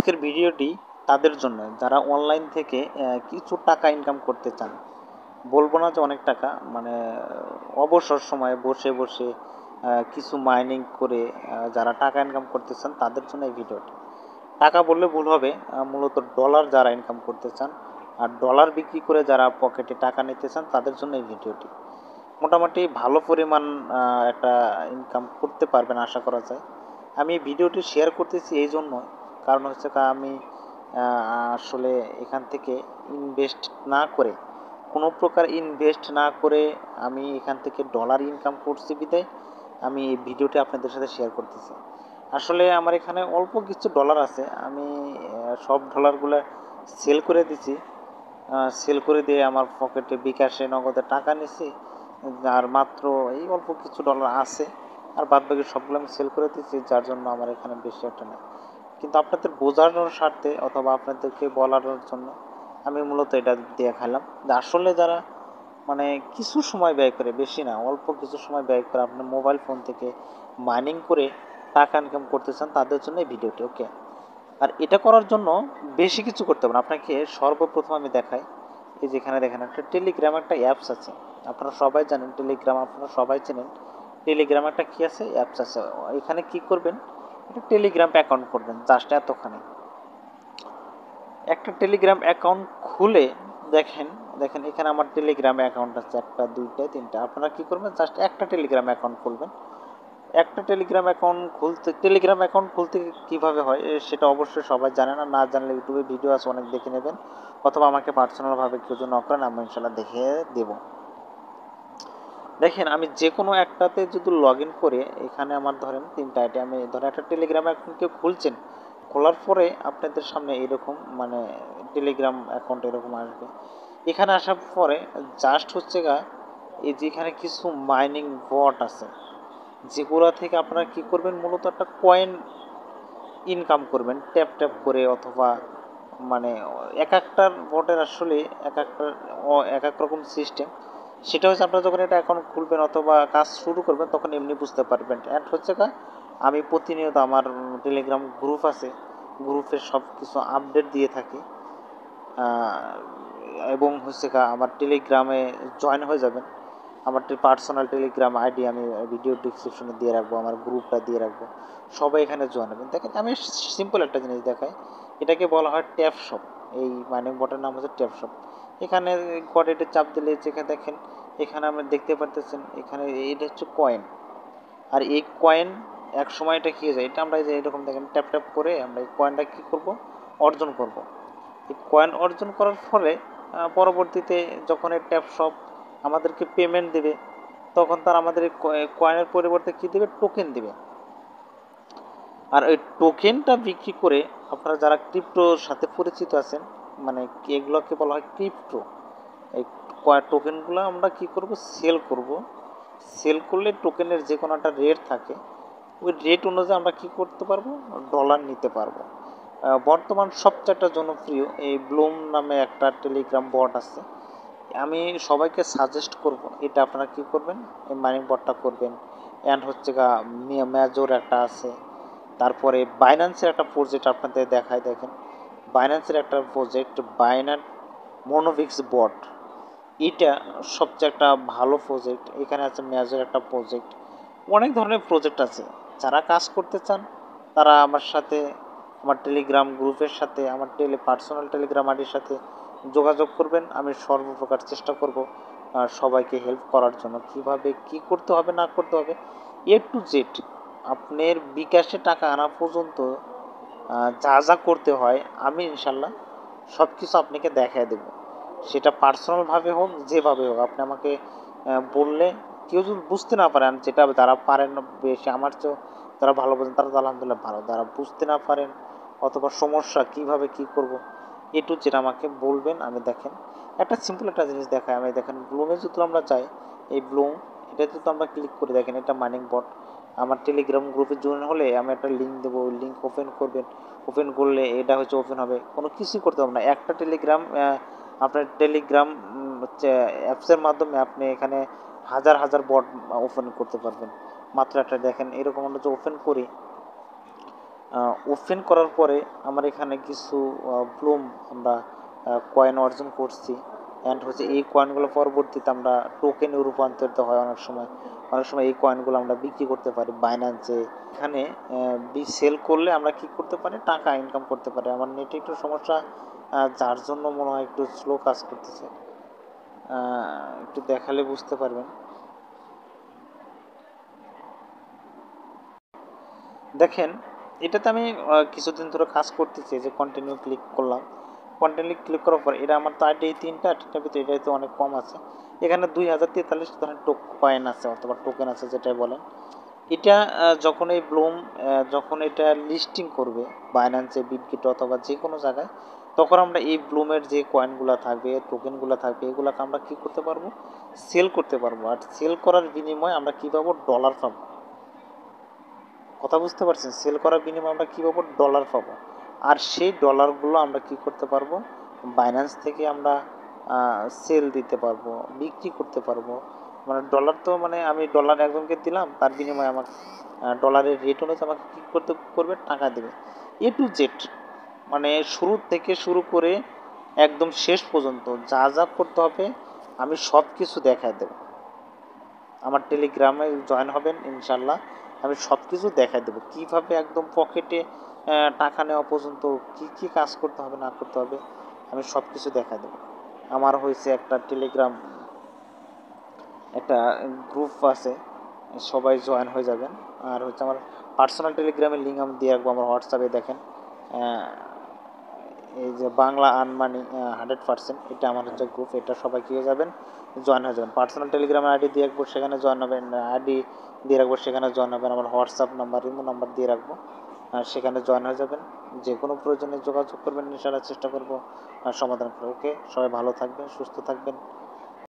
আজকের ভিডিওটি তাদের জন্য যারা অনলাইন থেকে কিছু টাকা ইনকাম করতে চান। বলবো না যে অনেক টাকা, মানে অবসর সময়ে বসে বসে কিছু মাইনিং করে যারা টাকা ইনকাম করতে চান তাদের জন্য এই ভিডিওটি। টাকা বললে ভুল হবে, মূলত ডলার যারা ইনকাম করতে চান আর ডলার বিক্রি করে যারা পকেটে টাকা নিতে চান তাদের জন্য এই ভিডিওটি। মোটামুটি ভালো পরিমাণ একটা ইনকাম করতে পারবেন আশা করা যায়। আমি এই ভিডিওটি শেয়ার করতেছি এই জন্য, কারণ হচ্ছে আমি আসলে এখান থেকে ইনভেস্ট না করে, কোনো প্রকার ইনভেস্ট না করে আমি এখান থেকে ডলার ইনকাম করছি বিধায় আমি এই ভিডিওটি আপনাদের সাথে শেয়ার করতেছি। আসলে আমার এখানে অল্প কিছু ডলার আছে, আমি সব ডলারগুলো সেল করে দিছি। সেল করে দিয়ে আমার পকেটে বিকাশে নগদে টাকা নিছি, আর মাত্র এই অল্প কিছু ডলার আছে, আর বাদ বাকি সবগুলো আমি সেল করে দিচ্ছি, যার জন্য আমার এখানে বেশি একটা নেই। কিন্তু আপনাদের বোঝানোর স্বার্থে অথবা আপনাদেরকে বলার জন্য আমি মূলত এটা দিয়ে খাইলাম যে আসলে যারা মানে কিছু সময় ব্যয় করে, বেশি না অল্প কিছু সময় ব্যয় করে আপনার মোবাইল ফোন থেকে মাইনিং করে টাকা ইনকাম করতে চান তাদের জন্য এই ভিডিওটি। ওকে, আর এটা করার জন্য বেশি কিছু করতে হবে না। আপনাকে সর্বপ্রথম আমি দেখাই, এই যেখানে দেখেন একটা টেলিগ্রাম একটা অ্যাপস আছে, আপনারা সবাই জানেন টেলিগ্রাম, আপনারা সবাই চেনেন টেলিগ্রাম একটা কী আছে, অ্যাপস আছে। এখানে কি করবেন, একটা টেলিগ্রাম অ্যাকাউন্ট করবেন, জাস্ট এতখানি একটা টেলিগ্রাম অ্যাকাউন্ট খুলে দেখেন দেখেন এখানে আমার টেলিগ্রাম অ্যাকাউন্ট আছে একটা দুইটা তিনটা। আপনারা কি করবেন, জাস্ট একটা টেলিগ্রাম অ্যাকাউন্ট খুলবেন। একটা টেলিগ্রাম অ্যাকাউন্ট খুলতে কীভাবে হয় সেটা অবশ্যই সবাই জানে না, না জানলে ইউটিউবে ভিডিও আছে অনেক, দেখে নেবেন, অথবা আমাকে পার্সোনালভাবে কেউ যদি নক করেন আমি ইনশাল্লাহ দেখিয়ে দেবো। দেখেন আমি যে কোনো একটাতে যদি লগ ইন করে, এখানে আমার ধরেন তিনটা আইডি, আমি ধরেন একটা টেলিগ্রাম অ্যাকাউন্ট কেউ খুলছেন, খোলার পরে আপনাদের সামনে এরকম মানে টেলিগ্রাম অ্যাকাউন্ট এরকম আসবে। এখানে আসার পরে জাস্ট এই যে এখানে কিছু মাইনিং বট আছে, যেগুলো থেকে আপনারা কি করবেন, মূলত একটা কয়েন ইনকাম করবেন ট্যাপ ট্যাপ করে, অথবা মানে এক একটার বটের আসলে এক এক রকম সিস্টেম। সেটা হচ্ছে আপনারা যখন এটা অ্যাকাউন্ট খুলবেন অথবা কাজ শুরু করবেন তখন এমনি বুঝতে পারবেন। অ্যান্ড আমি প্রতিনিয়ত আমার টেলিগ্রাম গ্রুপ আছে, গ্রুপে সব কিছু আপডেট দিয়ে থাকি, এবং আমার টেলিগ্রামে জয়েন হয়ে যাবেন। আমার পার্সোনাল টেলিগ্রাম আইডি আমি ভিডিও ডিসক্রিপশনে দিয়ে রাখবো, আমার গ্রুপটা দিয়ে রাখবো, সবাই এখানে জয়েন হবেন। দেখেন আমি সিম্পল একটা জিনিস দেখাই, এটাকে বলা হয় ট্যাপ শপ। এই মাইনিং বটের নাম হচ্ছে ট্যাপ শপ। এখানে কোয়াড্রেটে চাপ দিলে যেখানে দেখেন এখানে আমরা দেখতে পারতেছেন, এখানে এটা হচ্ছে কয়েন। আর এই কয়েন এক সময় এটা কী যায়, এটা আমরা যে এরকম দেখেন ট্যাপ ট্যাপ করে আমরা এই কয়েনটা কী করব, অর্জন করব। এই কয়েন অর্জন করার ফলে পরবর্তীতে যখন এই ট্যাপ শপ আমাদেরকে পেমেন্ট দেবে, তখন তারা আমাদের কয়েনের পরিবর্তে কী দেবে, টোকেন দেবে। আর ওই টোকেনটা বিক্রি করে আপনারা যারা ক্রিপ্টোর সাথে পরিচিত আছেন, মানে এগুলোকে বলা হয় ক্রিপ্টো, এই টোকেনগুলো আমরা কি করব, সেল করব। সেল করলে টোকেনের যে কোনো একটা রেট থাকে, ওই রেট অনুযায়ী আমরা কি করতে পারবো, ডলার নিতে পারবো। বর্তমান সবচেয়ে একটা জনপ্রিয় এই ব্লুম নামে একটা টেলিগ্রাম বট আছে, আমি সবাইকে সাজেস্ট করব এটা আপনারা কি করবেন, এই মাইনিং বটটা করবেন। অ্যান্ড মেজর একটা আছে, তারপরে বাইন্যান্সের একটা প্রজেক্ট আপনাদের দেখায়, দেখেন বাইন্যান্সের একটা প্রজেক্ট বাইন্যান্স মনোভিক্স বট, এটা সবচেয়ে একটা ভালো প্রজেক্ট। এখানে আছে মেজর একটা প্রজেক্ট, অনেক ধরনের প্রজেক্ট আছে। যারা কাজ করতে চান তারা আমার সাথে, আমার টেলিগ্রাম গ্রুপের সাথে, আমার পার্সোনাল টেলিগ্রাম আইডির সাথে যোগাযোগ করবেন। আমি সর্বপ্রকার চেষ্টা করব সবাইকে হেল্প করার জন্য, কিভাবে কি করতে হবে না করতে হবে টু জেড, আপনার বিকাশে টাকা আনা পর্যন্ত যা যা করতে হয় আমি ইনশাল্লাহ সব কিছু আপনাকে দেখায় দেবো। সেটা পার্সোনালভাবে হোক, যেভাবে হোক আপনি আমাকে বললে, কেউ যদি বুঝতে না পারেন, যেটা যারা পারেন বেশি আমার চেয়েও যারা ভালো বোঝেন তারা তো আলহামদুলিল্লাহ ভালো, যারা বুঝতে না পারেন অথবা সমস্যা কিভাবে কি করব টু যেটা আমাকে বলবেন। আমি দেখেন একটা সিম্পল একটা জিনিস দেখায়, আমি দেখেন ব্লুমে যদি আমরা যাই, এই ব্লুম এটা যদি আমরা ক্লিক করে দেখেন, এটা মাইনিং বট। আমার টেলিগ্রাম গ্রুপে জয়েন হলে আমি একটা লিঙ্ক দেবো, ওই লিঙ্ক ওপেন করবেন, ওপেন করলে এটা হচ্ছে ওপেন হবে, কোনো কিছুই করতে হবে না। একটা টেলিগ্রাম আপনার টেলিগ্রাম হচ্ছে অ্যাপসের মাধ্যমে আপনি এখানে হাজার হাজার বট ওপেন করতে পারবেন মাত্র একটা। দেখেন এরকম আমরা যে ওপেন করি, ওপেন করার পরে আমার এখানে কিছু ব্লুম আমরা কয়েন অর্জন করছি। অ্যান্ড হচ্ছে এই কয়েনগুলো পরবর্তীতে আমরা টোকেনে রূপান্তরিত হয় অনেক সময় এই কয়েনগুলো আমরা বিক্রি করতে পারি বাইন্যান্সে। এখানে সেল করলে আমরা কি করতে পারি, টাকা ইনকাম করতে পারি। আমার নেটে একটু সমস্যা, যার জন্য মনে হয় একটু স্লো কাজ করতেছে, একটু দেখালে বুঝতে পারবেন। দেখেন, এটাতে আমি কিছুদিন ধরে কাজ করতেছি, যে কন্টিনিউ ক্লিক করলাম। কন্টিনিউ ক্লিক করার পর এটা আমার তো আইডি এই তিনটার ভিতরে এটাই তো অনেক কম আছে। এখানে 2043 ধরনের কয়েন আছে অথবা টোকেন আছে যেটাই বলেন। এটা যখন এই ব্লুম যখন এটা লিস্টিং করবে বাইন্যান্সে, বিটগেট অথবা যে কোনো জায়গায়, তখন আমরা এই ব্লুমের যে কয়েনগুলো থাকবে, টোকেনগুলো থাকবে, এগুলোকে আমরা কী করতে পারবো, সেল করতে পারবো। আর সেল করার বিনিময়ে আমরা কী পাবো, ডলার পাবো। কথা বুঝতে পারছেন? সেল করার বিনিময়ে আমরা কী পাবো, ডলার পাবো। আর সেই ডলারগুলো আমরা কী করতে পারবো, বাইন্যান্স থেকে আমরা সেল দিতে পারবো, বিক্রি করতে পারবো। মানে ডলার তো মানে আমি ডলার একজনকে দিলাম, তার বিনিময়ে আমাকে ডলারের রেট অনুযায়ী আমাকে কী করবে, টাকা দেবে। এ টু জেড, মানে শুরু থেকে শুরু করে একদম শেষ পর্যন্ত যা যা করতে হবে আমি সব কিছু দেখায় দেবো। আমার টেলিগ্রামে জয়েন হবেন ইনশাল্লাহ, আমি সব কিছু দেখাই দেবো কীভাবে একদম পকেটে টাকা নেওয়া পর্যন্ত কি কি কাজ করতে হবে না করতে হবে, আমি সব কিছু দেখাই দেবো। আমার হয়েছে একটা টেলিগ্রাম, একটা গ্রুপ আছে, সবাই জয়েন হয়ে যাবেন। আর হচ্ছে আমার পার্সোনাল টেলিগ্রামের লিঙ্ক আমি দিয়ে রাখবো আমার হোয়াটসঅ্যাপে। দেখেন, এই যে বাংলা আনমানি 100%, এটা আমার হচ্ছে গ্রুপ, এটা সবাই কী হয়ে যাবেন, জয়েন হয়ে যাবেন। পার্সোনাল টেলিগ্রামের আইডি দিয়ে রাখবো, সেখানে জয়েন হবেন। আইডি দিয়ে রাখবো, সেখানে জয়েন হবেন। আমার হোয়াটসঅ্যাপ নাম্বার, ইমো নাম্বার দিয়ে রাখবো, আর সেখানে জয়েন হয়ে যাবেন। যে কোনো প্রয়োজনে যোগাযোগ করবেন, ইনশাআল্লাহ চেষ্টা করবো সমাধান করে। ওকে, সবাই ভালো থাকবেন, সুস্থ থাকবেন।